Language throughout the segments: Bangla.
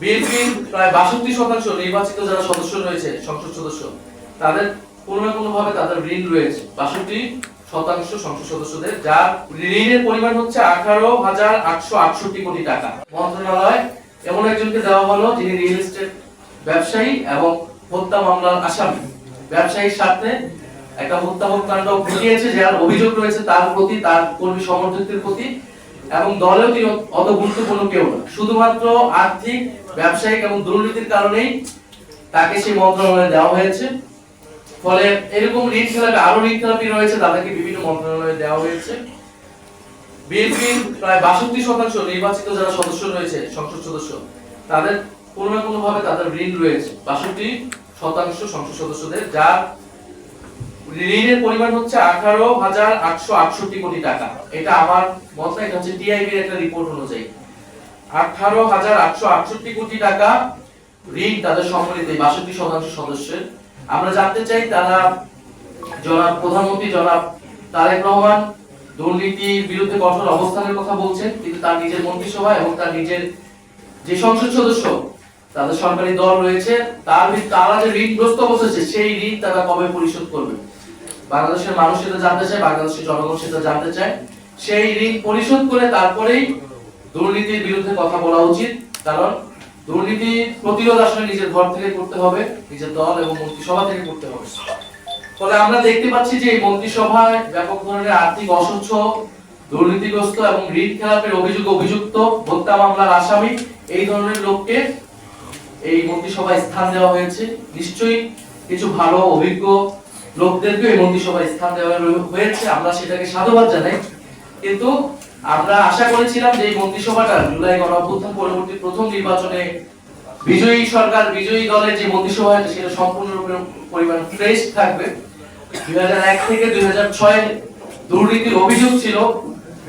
বিএনপির প্রায় ৬২% নির্বাচিত যারা সদস্য রয়েছে, সংসদ সদস্য, তাদের কোনো না কোনো ভাবে তাদের ঋণ রয়েছে। ৬২% সংসদ সদস্যদের, যার ঋণের পরিমাণ হচ্ছে ১৮,৮৬৮ কোটি টাকা। মন্ত্রণালয় এমন একজনকে দেওয়া হলো যিনি রিয়েল এস্টেট ব্যবসায়ী এবং হত্যা মামলার আসামি। ব্যবসায়ীর সাথে একটা হত্যাকাণ্ড ঘটিয়েছে, যার অভিযোগ রয়েছে তার প্রতি, তার কর্মী সমর্থকদের প্রতি, এবং দলেও তিনি অত গুরুত্বপূর্ণ কেউ না। শুধুমাত্র আর্থিক, ব্যবসায়িক এবং দুর্নীতির কারণেই তাকে সেই মন্ত্রণালয়ে দেওয়া হয়েছে। ফলে এরকম ঋণ খেলাপি, আরো ঋণ খেলাপি রয়েছে, তাদেরকে বিভিন্ন মন্ত্রণালয়ে দেওয়া হয়েছে। বিএনপির প্রায় ৬২% নির্বাচিত যারা সদস্য রয়েছে, সংসদ সদস্য, তাদের কোনো না কোনো ভাবে তাদের ঋণ রয়েছে। ৬২% সংসদ সদস্যদের, যার ঋণের পরিমাণ হচ্ছে ১৮,৮৬৮ কোটি টাকা। এটা আমার মত না, এটা হচ্ছে টিআইবির একটা রিপোর্ট অনুযায়ী ১৮,৮৬৮ কোটি টাকা ঋণ তাদের সম্মিলিত ৬২% সদস্যের। আমরা জানতে চাই তারা, জনাব প্রধানমন্ত্রী জনাব তারেক রহমান দুর্নীতির বিরুদ্ধে কঠোর অবস্থানের কথা বলছেন, কিন্তু তার নিজের মন্ত্রিসভা এবং তার নিজের যে সংসদ সদস্য, তাদের সরকারি দল রয়েছে, তারা যে ঋণগ্রস্ত অবস্থা, সেই ঋণ তারা কবে পরিশোধ করবে? বাংলাদেশের মানুষ সেটা জানতে চায়, বাংলাদেশের জনগণ সেটা জানতে চায়। সেই ঋণ পরিশোধ করে তারপরেই দুর্নীতির বিরুদ্ধে কথা বলা উচিত, কারণ দুর্নীতি প্রতিরোধ আসলে নিজের ঘর থেকে করতে হবে, নিজের দল এবং মন্ত্রিসভা থেকে করতে হবে। ফলে আমরা দেখতে পাচ্ছি যে এই মন্ত্রিসভায় ব্যাপক ধরনের আর্থিক অসচ্ছল, দুর্নীতিগ্রস্ত এবং ঋণ খেলাপের অভিযুক্ত, হত্যা মামলার আসামি, এই ধরনের লোককে এই মন্ত্রিসভায় স্থান দেওয়া হয়েছে। নিশ্চয়ই কিছু ভালো অভিজ্ঞ লোকদেরকে এই মন্ত্রিসভায় স্থান দেওয়া হয়েছে, আমরা সেটাকে সাধুবাদ জানাই। কিন্তু আমরা আশা করেছিলাম যে এই মন্ত্রিসভাটা জুলাই গণঅভ্যুত্থান পরবর্তী প্রথম নির্বাচনে বিজয়ী সরকার, বিজয়ী দলের যে মন্ত্রিসভা, সেটা সম্পূর্ণরূপে পরিমাণ ফ্রেশ থাকবে। ২০০১ থেকে ২০০৬ দুর্নীতির অভিযোগ ছিল,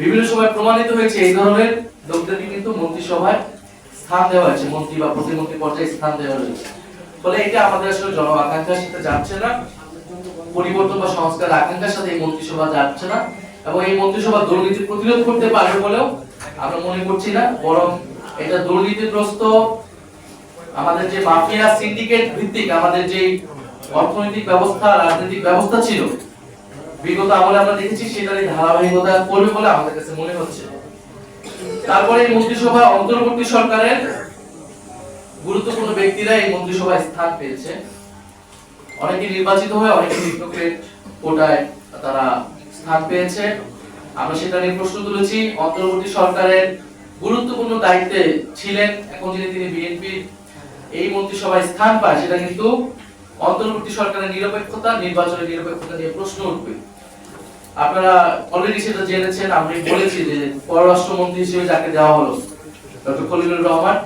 বিভিন্ন সময় প্রমাণিত হয়েছে, এই ধরনের লোকদেরকে কিন্তু মন্ত্রিসভায় স্থান দেওয়া হয়েছে, মন্ত্রী বা প্রতিমন্ত্রী পর্যায়ে স্থান দেওয়া হয়েছে। ফলে এটা আমাদের আসলে জন আকাঙ্ক্ষার সাথে যাচ্ছে না, পরিবর্তন বা সংস্কার আকাঙ্ক্ষার সাথে এই মন্ত্রিসভা যাচ্ছে না, এবং এই মন্ত্রিসভা দুর্নীতি প্রতিরোধ করতে পারবে বলেও আমরা মনে করছি না। বরং এটা দুর্নীতিগ্রস্ত আমাদের যে মাফিয়া সিন্ডিকেট ভিত্তিক আমাদের যে অর্থনৈতিক ব্যবস্থা, রাজনৈতিক ব্যবস্থা ছিল বিগত আমলে, আমরা দেখেছি সেটারই ধারাবাহিকতা করবে বলে আমাদের কাছে মনে হচ্ছে। তারপরে এই মন্ত্রিসভা অন্তর্বর্তী সরকারের গুরুত্বপূর্ণ ব্যক্তিরা এই মন্ত্রিসভায় স্থান পেয়েছে। অনেকে নির্বাচিত হয়ে, অনেকে রিপ্লোকেট কোটায় তারা স্থান পেয়েছে। আমরা সেটা নিয়ে প্রশ্ন তুলেছি। অন্তর্বর্তী সরকারের গুরুত্বপূর্ণ দায়িত্বে ছিলেন, এখন যদি তিনি বিএনপি এই মন্ত্রিসভায় স্থান পায়, সেটা কিন্তু অন্তর্বর্তী সরকারের নিরপেক্ষতা, নির্বাচনের নিরপেক্ষতা নিয়ে প্রশ্ন উঠবে। আপনারা অলরেডি সেটা জেনেছেন, আমি বলেছি যে পররাষ্ট্রমন্ত্রী হিসেবে যাকে দেওয়া হলো, ডক্টর খলিলুর রহমান।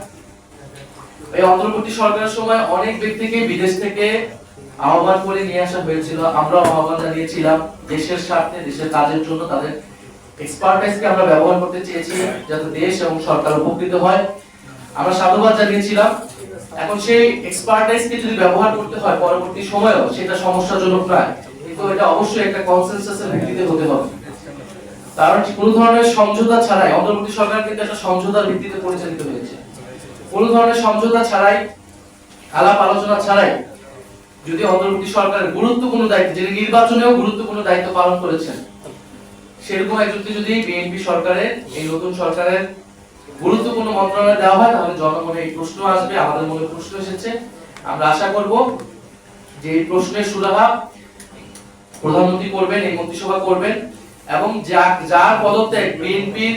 এই অন্তর্বর্তী সরকারের সময় অনেক ব্যক্তিকে বিদেশ থেকে আহ্বান করে নিয়ে আসা হয়েছিল, আমরা আহ্বান জানিয়েছিলাম দেশের স্বার্থে, দেশের কাজের জন্য তাদের এক্সপার্টাইজকে আমরা ব্যবহার করতে চেয়েছি যাতে দেশ এবং সরকার উপকৃত হয়। আমরা সাধুবাদ জানিয়েছিলাম। এখন সেই এক্সপার্টাইজকে যদি ব্যবহার করতে হয় পরবর্তী সময়েও, সেটা সমস্যাজনক নয়, কিন্তু এটা অবশ্যই একটা কনসেনসাসের ভিত্তিতে হতে হবে। কারণ কোনো ধরনের সমঝোতা ছাড়াই, অন্তর্বর্তী সরকার কিন্তু একটা সমঝোতার ভিত্তিতে পরিচালিত হয়েছে। কোনো ধরনের সমঝোতা ছাড়াই, আলাপ আলোচনা ছাড়াই যদি অন্তর্বর্তী সরকারের গুরুত্বপূর্ণ দায়িত্ব, যিনি নির্বাচনেও গুরুত্বপূর্ণ দায়িত্ব পালন করেছেন, সেরকম একজনকে যদি বিএনপি সরকারের, এই নতুন সরকারের গুরুত্বপূর্ণ মন্ত্রণালয় দেওয়া হয়, তাহলে জনমনে এই প্রশ্ন আসবে, আমাদের মনে প্রশ্ন এসেছে। আমরা আশা করব যে এই প্রশ্নের সুরাহা প্রধানমন্ত্রী করবেন, এই মন্ত্রিসভা করবেন, এবং যার পদত্যাগ বিএনপির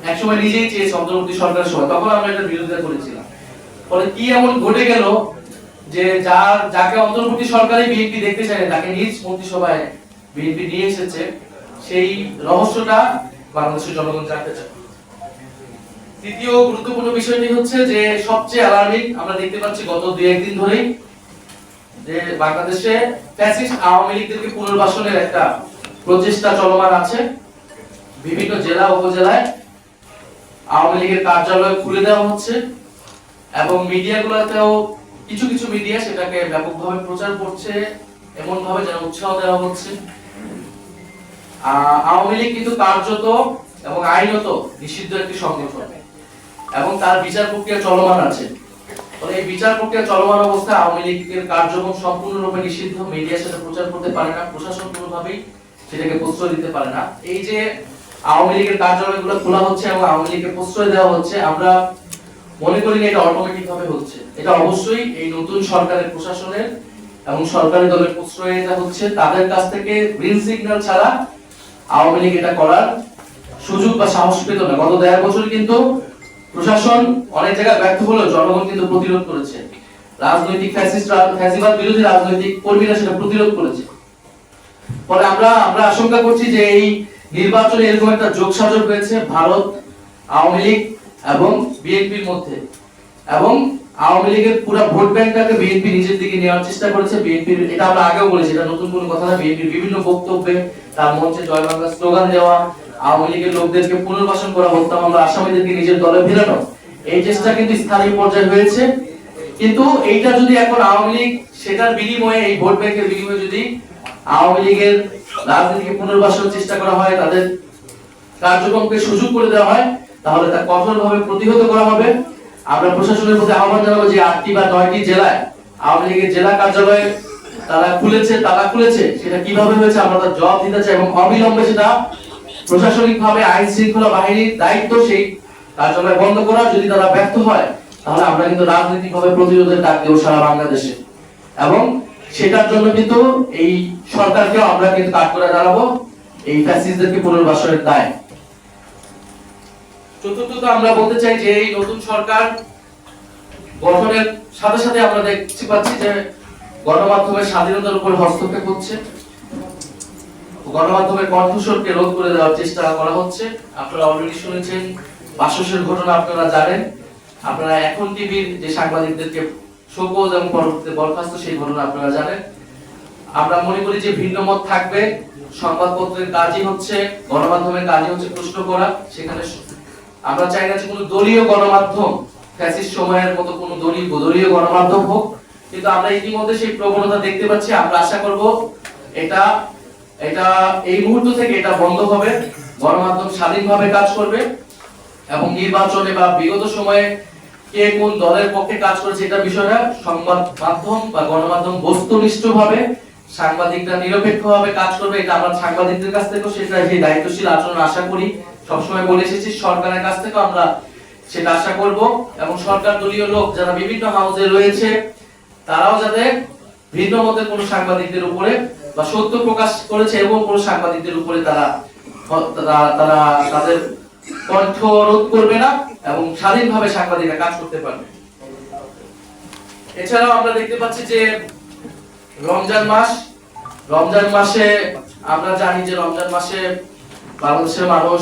একসময় নিজেই চেয়েছে অন্তর্বর্তী সরকারের সময়, তখন আমরা এটা বিরোধিতা করেছিলাম। ফলে কি এমন ঘটে গেল যে যাকে অন্তর্বর্তী সরকারই বিএনপি দেখতে চায়, তাকে নিজ মন্ত্রিসভায় বিএনপি নিয়ে এসেছে, সেই রহস্যটা বাংলাদেশের জনগণ জানতে চায়। তৃতীয় গুরুত্বপূর্ণ বিষয়টি হচ্ছে যে সবচেয়ে অ্যালার্মিং, আমরা দেখতে পাচ্ছি গত 2-1 দিন ধরেই যে বাংলাদেশে ফ্যাসিস্ট আওয়ামী লীগদেরকে পুনর্বাসনের একটা প্রচেষ্টা চলমান আছে। বিভিন্ন জেলা উপজেলায় আওয়ামী লীগের কার্যালয় খুলে দেওয়া হচ্ছে, এবং মিডিয়াগুলোতেও কিছু কিছু মিডিয়া সেটাকে ব্যাপকভাবে প্রচার করছে, এমন ভাবে যেন উৎসাহ দেওয়া হচ্ছে। আওয়ামী লীগ কিন্তু কার্যত এবং আইনত নিষিদ্ধ একটি সংগঠন। এবং তার বিচার প্রক্রিয়া চলমান আছে। ফলে এই বিচার প্রক্রিয়া চলমান অবস্থায় আওয়ামী লীগের কার্যক্রম সম্পূর্ণরূপে নিষিদ্ধ, মিডিয়া সেটা প্রচার করতে পারে না, প্রশাসন কোনোভাবেই সেটাকে প্রশ্রয় দিতে পারে না। এই যে আওয়ামী লীগের কার্যালয়গুলো খোলা হচ্ছে এবং আওয়ামী লীগকে প্রশ্রয় দেওয়া হচ্ছে, আমরা মনে করি না এটা অটোমেটিক ভাবে হচ্ছে। এটা অবশ্যই এই নতুন সরকারের প্রশাসনের এবং সরকারি দলের প্রশ্রয়ে এটা হচ্ছে। তাদের কাছ থেকে গ্রিন সিগন্যাল ছাড়া আওয়ামী লীগ এটা করার সুযোগ বা সাহস পেত না। গত 1.5 বছর কিন্তু প্রশাসন অনেক জায়গায় ব্যর্থ হলেও জনগণ কিন্তু প্রতিরোধ করেছে। রাজনৈতিক ফ্যাসিবাদ বিরোধী রাজনৈতিক কর্মীরা সেটা প্রতিরোধ করেছে। ফলে আমরা আশঙ্কা করছি যে এই নির্বাচনে এরকম একটা যোগসাজশ হয়েছে ভারত, আওয়ামী লীগ এবং বিএনপির মধ্যে, এবং আওয়ামী লীগের পুরো ভোট ব্যাংকটাকে বিএনপি নিজের দিকে নেওয়ার চেষ্টা করেছে। বিএনপির, এটা আমরা আগেও বলেছি, এটা নতুন কোনো কথা না, বিএনপির বিভিন্ন বক্তব্যে তার মঞ্চে জয় বাংলা স্লোগান দেওয়া, আওয়ামী লীগের লোকদেরকে পুনর্বাসন করা, হত্যা মামলা আসামিদেরকে নিজের দলে ফেরানো, এই চেষ্টা কিন্তু স্থানীয় পর্যায়ে হয়েছে। কিন্তু এইটা যদি এখন আওয়ামী লীগ সেটার বিনিময়ে, এই ভোট ব্যাংকের বিনিময়ে যদি আওয়ামী লীগের রাজনীতিকে পুনর্বাসনের চেষ্টা করা হয়, তাদের কার্যক্রমকে সুযোগ করে দেওয়া হয়, তাহলে তা কঠোরভাবে প্রতিহত করা হবে। আমরা প্রশাসনের প্রতি আহ্বান জানাবো যে 8টি বা 9টি জেলায় আওয়ামী লীগের জেলা কার্যালয়ে তারা খুলেছে, সেটা কিভাবে হয়েছে আমরা তার জবাব দিতে চাই, এবং অবিলম্বে সেটা প্রশাসনিকভাবে আইন শৃঙ্খলা বাহিনীর দায়িত্ব সেই কার্যালয় বন্ধ করা। যদি তারা ব্যর্থ হয় তাহলে আমরা কিন্তু রাজনৈতিকভাবে প্রতিরোধের ডাক দেব সারা বাংলাদেশে, এবং সেটার জন্য কিন্তু এই সরকারকেও আমরা কিন্তু কাজ করে দাঁড়াবো এই ফ্যাসিস্টদেরকে পুনর্বাসনের দায়। চতুর্থত আমরা বলতে চাই যে এই নতুন সরকার গঠনের সাথে সাথে আমরা দেখতে পাচ্ছি যে গণমাধ্যমের স্বাধীনতার উপর হস্তক্ষেপ হচ্ছে, গণমাধ্যমের কণ্ঠস্বরকে রোধ করে দেওয়ার চেষ্টা করা হচ্ছে। আপনারা অলরেডি শুনেছেন বাসসের ঘটনা, আপনারা জানেন। আপনারা এখন টিভির যে সাংবাদিকদেরকে শোকজ এবং পরবর্তীতে বরখাস্ত, সেই ঘটনা আপনারা জানেন। আমরা মনে করি যে ভিন্ন মত থাকবে, সংবাদপত্রের কাজই হচ্ছে, গণমাধ্যমের কাজই হচ্ছে প্রশ্ন করা। সেখানে আমরা চাই না যে কোনো দলীয় গণমাধ্যম ফ্যাসিস্ট সময়ের মতো কোনো দলীয় গণমাধ্যম হোক, কিন্তু আমরা ইতিমধ্যে সেই প্রবণতা দেখতে পাচ্ছি। আমরা আশা করব এটা এই মুহূর্ত থেকে এটা বন্ধ হবে, গণমাধ্যম স্বাধীনভাবে কাজ করবে, এবং নির্বাচনে বা বিগত সময়ে কে কোন দলের পক্ষে কাজ করেছে এটা বিষয়টা সংবাদ মাধ্যম বা গণমাধ্যম বস্তুনিষ্ঠভাবে, সাংবাদিকরা নিরপেক্ষভাবে কাজ করবে। এটা আমরা সাংবাদিকদের কাছ থেকেও সেটা সেই দায়িত্বশীল আচরণ আশা করি, সবসময় বলে এসেছি। সরকারের কাছ থেকেও আমরা সেটা আশা করব, এবং সরকার দলীয় লোক যারা বিভিন্ন হাউসে রয়েছে তারাও যাতে ভিন্ন মতের কোন সাংবাদিকদের উপরে বা সত্য প্রকাশ করেছে এবং কোন সাংবাদিকদের উপরে তারা তাদের কণ্ঠ রোধ করবে না, এবং স্বাধীনভাবে সাংবাদিকরা কাজ করতে পারবে। এছাড়াও আমরা দেখতে পাচ্ছি যে রমজান মাসে আমরা জানি যে রমজান মাসে বাংলাদেশের মানুষ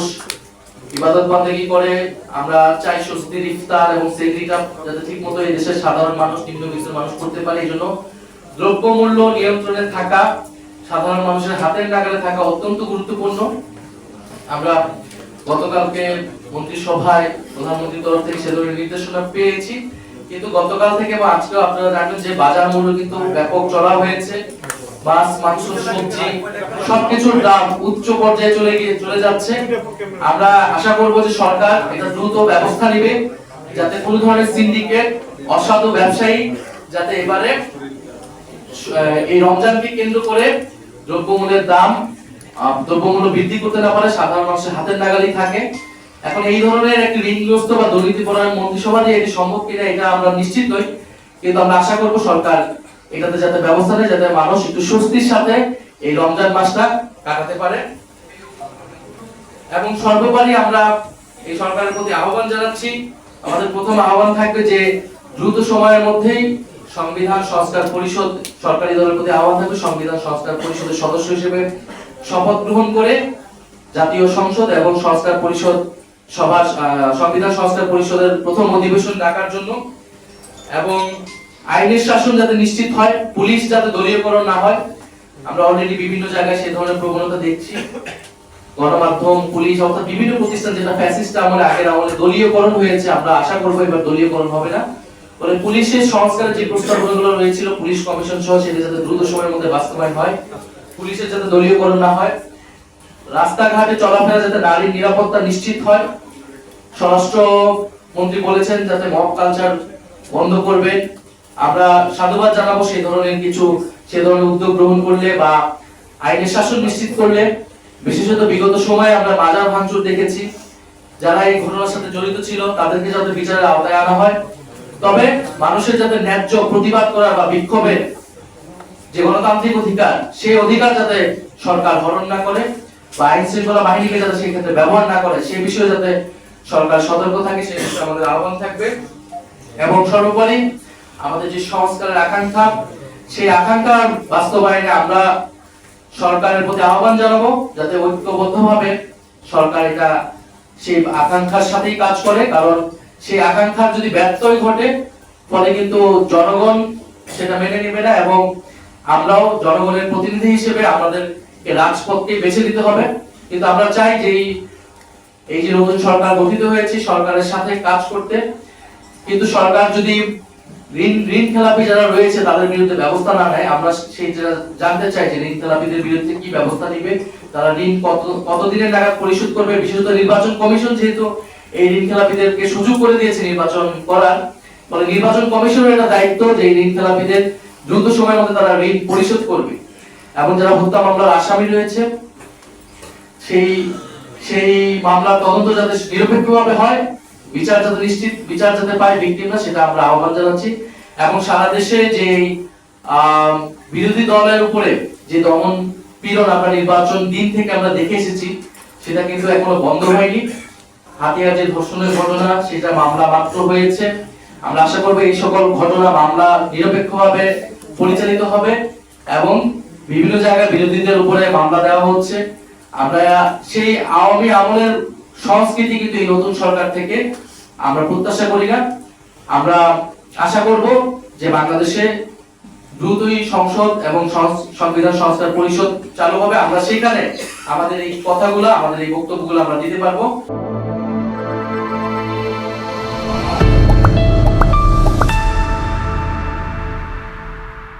ইবাদত বন্দেগী করে। আমরা চাই স্বস্তির ইফতার এবং সেহরিটা যাতে ঠিকমতো এই দেশের সাধারণ মানুষ, নিম্নবিত্তের মানুষ করতে পারে। এই জন্য দ্রব্যমূল্য নিয়ন্ত্রণে থাকা, সাধারণ মানুষের হাতের নাগালে থাকা অত্যন্ত গুরুত্বপূর্ণ। আমরা গতকালকে মন্ত্রিসভায় প্রধানমন্ত্রীর তরফ থেকে সে ধরনের নির্দেশনা পেয়েছি, কিন্তু গতকাল থেকে বা আজকেও আপনারা জানেন যে বাজার মূল্য কিন্তু ব্যাপক চড়া হয়েছে। মাছ, মাংস, সবজি সবকিছুর দাম উচ্চ পর্যায়ে চলে যাচ্ছে। আমরা আশা করব যে সরকার এটা দ্রুত ব্যবস্থা নেবে, যাতে কোনো ধরনের সিন্ডিকেট, অসাধু ব্যবসায়ী যাতে এবারে এই রমজানকে কেন্দ্র করে দ্রব্যমূল্য বৃদ্ধি করতে না পারে, সাধারণ মানুষের হাতের নাগালেই থাকে। এখন এই ধরনের একটি ঋণগ্রস্ত বা দুর্নীতিপরায়ণ মন্ত্রিসভা দিয়ে এটি সম্ভব কিনা এটা আমরা নিশ্চিত নই, কিন্তু আমরা আশা করব সরকার এটাতে যাতে ব্যবস্থা নেয়, যাতে মানুষ একটু স্বস্তির সাথে এই রমজান মাসটা কাটাতে পারে। এবং সর্বোপরি আমরা এই সরকারের প্রতি আহ্বান জানাচ্ছি, আমাদের প্রথম আহ্বান থাকবে যে দ্রুত সময়ের মধ্যেই সংবিধান সংস্কার পরিষদ, সরকারি দলের প্রতি আহ্বান থাকবে সংবিধান সংস্কার পরিষদের সদস্য হিসেবে শপথ গ্রহণ করে জাতীয় সংসদ এবং সংস্কার পরিষদ সভা, সংবিধান সংস্কার পরিষদের প্রথম অধিবেশন ডাকার জন্য, এবং আইনের শাসন যাতে নিশ্চিত হয়, পুলিশ যাতে দলীয়করণ না হয়। আমরা অলরেডি বিভিন্ন জায়গায় সেই ধরনের প্রবণতা দেখছি। গণমাধ্যম, পুলিশ অর্থাৎ বিভিন্ন প্রতিষ্ঠান যেটা ফ্যাসিস্ট আমলে আগের আমলে দলীয়করণ হয়েছে, আমরা আশা করবো এবার দলীয়করণ হবে না। বলে পুলিশের সংস্কারের যে প্রস্তাবনাগুলো রয়েছিল, পুলিশ কমিশন সহ, সেটা যাতে দ্রুত সময়ের মধ্যে বাস্তবায়ন হয়, পুলিশের যাতে দলীয়করণ না হয়, রাস্তাঘাটে চলাফেরা যাতে নারীর নিরাপত্তা নিশ্চিত হয়, স্বরাষ্ট্র মন্ত্রী বলেছেন যাতে মব কালচার বন্ধ করবেন। আমরা সাধুবাদ জানাবো সেই ধরনের উদ্যোগ গ্রহণ করলে বা আইনের শাসন নিশ্চিত করলে। বিশেষত বিগত সময়ে আমরা মাজার ভাঙচুর দেখেছি, যারা এই ঘটনার সাথে জড়িত ছিল তাদেরকে যাতে বিচারের আওতায় আনা হয়। তবে মানুষের যাতে ন্যায্য প্রতিবাদ করার বা বিক্ষোভের যে গণতান্ত্রিক অধিকার, সেই অধিকার যাতে সরকার হরণ না করে বা আইন শৃঙ্খলা বাহিনীকে যাতে সেই ক্ষেত্রে ব্যবহার না করে, সেই বিষয়ে যাতে সরকার সতর্ক থাকে, সেই বিষয়ে আমাদের আহ্বান থাকবে। এবং সর্বোপরি আমাদের যে সংস্কারের আকাঙ্ক্ষা, সেই আকাঙ্ক্ষার বাস্তবায়নে আমরা সরকারের প্রতি আহ্বান জানাবো যাতে ঐক্যবদ্ধভাবে সরকার এটা সেই আকাঙ্ক্ষার সাথেই কাজ করে। কারণ সেই আকাঙ্ক্ষার যদি ব্যত্যয় ঘটে ফলে কিন্তু জনগণ সেটা মেনে নেবে না, এবং আমরাও জনগণের প্রতিনিধি হিসেবে আমাদেরকে রাজপথকে বেছে নিতে হবে। কিন্তু আমরা চাই যে এই যে নতুন সরকার গঠিত হয়েছে, সরকারের সাথে কাজ করতে। কিন্তু সরকার যদি ঋণ খেলাপি যারা রয়েছে তাদের বিরুদ্ধে ব্যবস্থা না নেয়, আমরা সেই জানতে চাই যে ঋণ খেলাপিদের বিরুদ্ধে কি ব্যবস্থা নেবে, তারা ঋণ কতদিনের নাগাদ পরিশোধ করবে। বিশেষত নির্বাচন কমিশন যেহেতু এই ঋণ খেলাপিদেরকে সুযোগ করে দিয়েছে নির্বাচন করার, ফলে নির্বাচন কমিশনের একটা দায়িত্ব যে ঋণ খেলাপিদের দ্রুত সময়ের মধ্যে তারা ঋণ পরিশোধ করবে। এবং যারা হত্যা মামলার আসামি রয়েছে সেই মামলার তদন্ত যাতে নিরপেক্ষভাবে হয়, বিচার যাতে পায় ভিকটিমরা, সেটা আমরা আহ্বান জানাচ্ছি। এবং সারা দেশে যে বিরোধী দলের উপরে যে দমন পীড়ন আমরা নির্বাচন দিন থেকে আমরা দেখে এসেছি, সেটা কিন্তু এখনো বন্ধ হয়নি। হাতিয়ার যে ধর্ষণের ঘটনা, সেটা মামলা মাত্র হয়েছে। আমরা আশা করব এই সকল ঘটনা মামলা নিরপেক্ষভাবে পরিচালিত হবে এবং বিভিন্ন জায়গায় বিরোধীদের উপরে মামলা দেওয়া হচ্ছে। আমরা সেই আওয়ামী আমলের সংস্কৃতি কিন্তু এই নতুন সরকার থেকে আমরা প্রত্যাশা করি না। আমরা আশা করব যে বাংলাদেশে দ্রুতই সংসদ এবং সংবিধান সংস্কার পরিষদ চালু হবে। আমরা সেখানে আমাদের এই কথাগুলো, আমাদের এই বক্তব্যগুলো আমরা দিতে পারবো।